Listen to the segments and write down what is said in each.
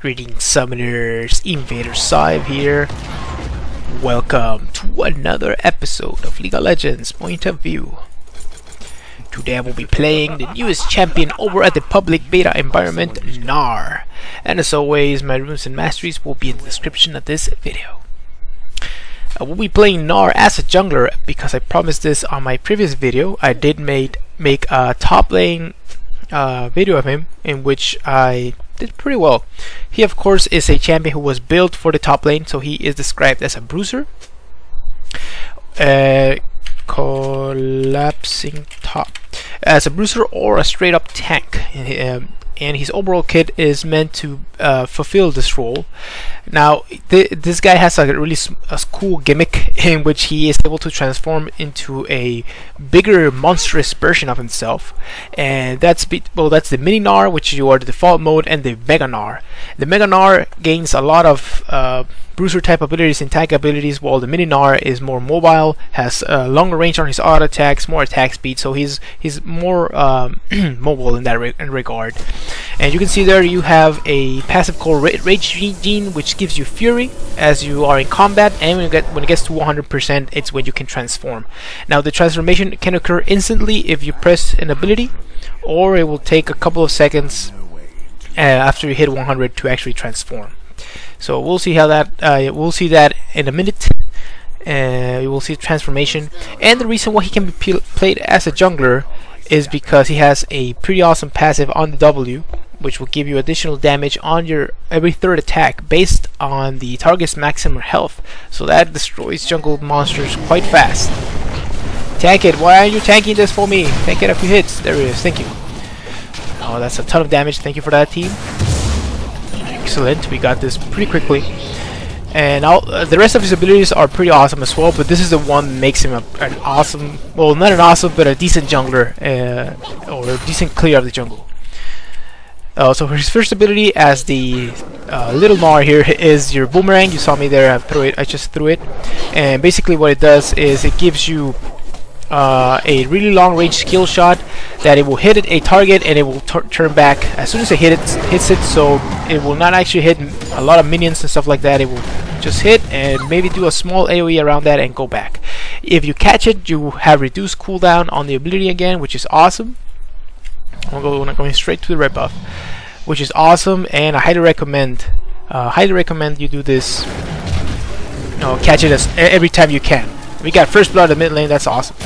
Greetings Summoners, Invader Sive here. Welcome to another episode of League of Legends Point of View. Today I will be playing the newest champion over at the public beta environment, Gnar. And as always, my runes and masteries will be in the description of this video. I will be playing Gnar as a jungler because I promised this on my previous video. I did make a top lane video of him in which I did pretty well. He of course is a champion who was built for the top lane, so he is described as a bruiser, collapsing top, as a bruiser or a straight up tank, and his overall kit is meant to fulfill this role. Now this guy has a really cool gimmick in which he is able to transform into a bigger monstrous version of himself, and that's the mini Gnar, which you are the default mode, and the mega Gnar. The mega Gnar gains a lot of bruiser type abilities and tank abilities, while the mini Gnar is more mobile, has longer range on his auto attacks, more attack speed, so he's more mobile in that regard. And you can see there you have a passive called Rage Gene, which gives you fury as you are in combat, and when it gets to 100%, it's when you can transform. Now the transformation can occur instantly if you press an ability, or it will take a couple of seconds after you hit 100 to actually transform. So we'll see how that we'll see that in a minute. You will see transformation, and the reason why he can be played as a jungler is because he has a pretty awesome passive on the W, which will give you additional damage on your every third attack based on the target's maximum health. So that destroys jungle monsters quite fast. Tank it! Why aren't you tanking this for me? Tank it a few hits. There it is. Thank you. Oh, that's a ton of damage. Thank you for that, team. Excellent. We got this pretty quickly. And the rest of his abilities are pretty awesome as well, but this is the one that makes him an awesome, well, not an awesome, but a decent jungler, or a decent clear of the jungle. So for his first ability as the little Gnar here is your boomerang. You saw me there, I just threw it. And basically what it does is it gives you a really long range skill shot that it will hit a target and it will turn back as soon as it hits it, so it will not actually hit a lot of minions and stuff like that. It will just hit and maybe do a small AoE around that and go back. If you catch it, you have reduced cooldown on the ability again, which is awesome. I'm going straight to the red buff, which is awesome, and I highly recommend you do this. Catch it every time you can. We got first blood in mid lane. That's awesome.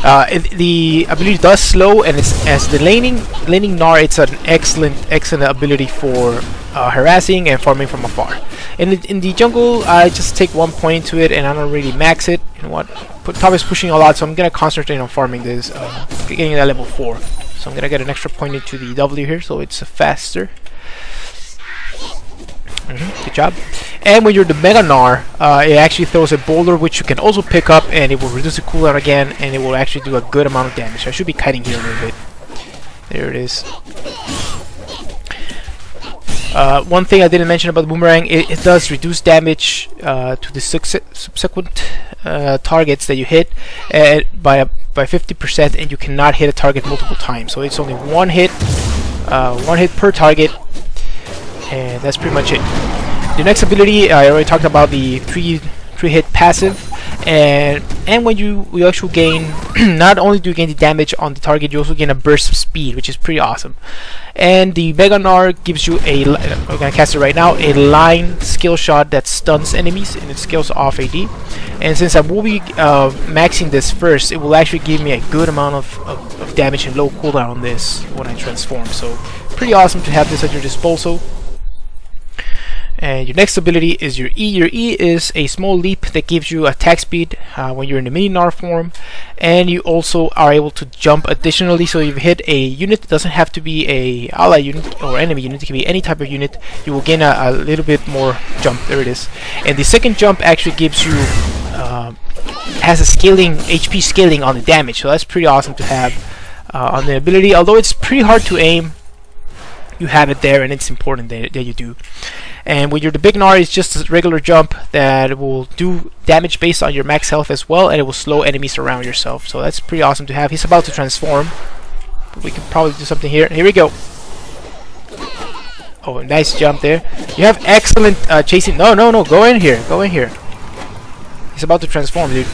The ability does slow, and as the laning Gnar, it's an excellent ability for harassing and farming from afar. In the jungle, I just take 1 point to it, and I don't really max it. You know what? Top is pushing a lot, so I'm gonna concentrate on farming this, getting that level 4. So I'm gonna get an extra point into the W here, so it's faster. Good job. And when you're the mega Gnar, it actually throws a boulder which you can also pick up, and it will reduce the cooldown again, and it will actually do a good amount of damage. I should be kiting here a little bit. There it is. One thing I didn't mention about the boomerang, it does reduce damage to the subsequent targets that you hit by 50%, and you cannot hit a target multiple times. So it's only one hit per target, and that's pretty much it. The next ability, I already talked about the three hit passive, and when you actually gain, not only do you gain the damage on the target, you also gain a burst of speed, which is pretty awesome. And the mega Gnar gives you I'm gonna cast it right now, a line skill shot that stuns enemies, and it scales off AD. And since I will be maxing this first, it will actually give me a good amount of damage and low cooldown on this when I transform. So pretty awesome to have this at your disposal. And your next ability is your E. Your E is a small leap that gives you attack speed when you're in the mini Gnar form, and you also are able to jump additionally. So if you hit a unit, it doesn't have to be a ally unit or enemy unit, it can be any type of unit, you will gain a little bit more jump. There it is. And the second jump actually gives you has a scaling HP scaling on the damage, so that's pretty awesome to have on the ability. Although it's pretty hard to aim, you have it there, and it's important that you do. And when you're the big Gnar, it's just a regular jump that will do damage based on your max health as well, and it will slow enemies around yourself. So that's pretty awesome to have. He's about to transform, but we can probably do something here. Here we go. Oh, nice jump there. You have excellent chasing. No, no, no. Go in here. Go in here. He's about to transform, dude.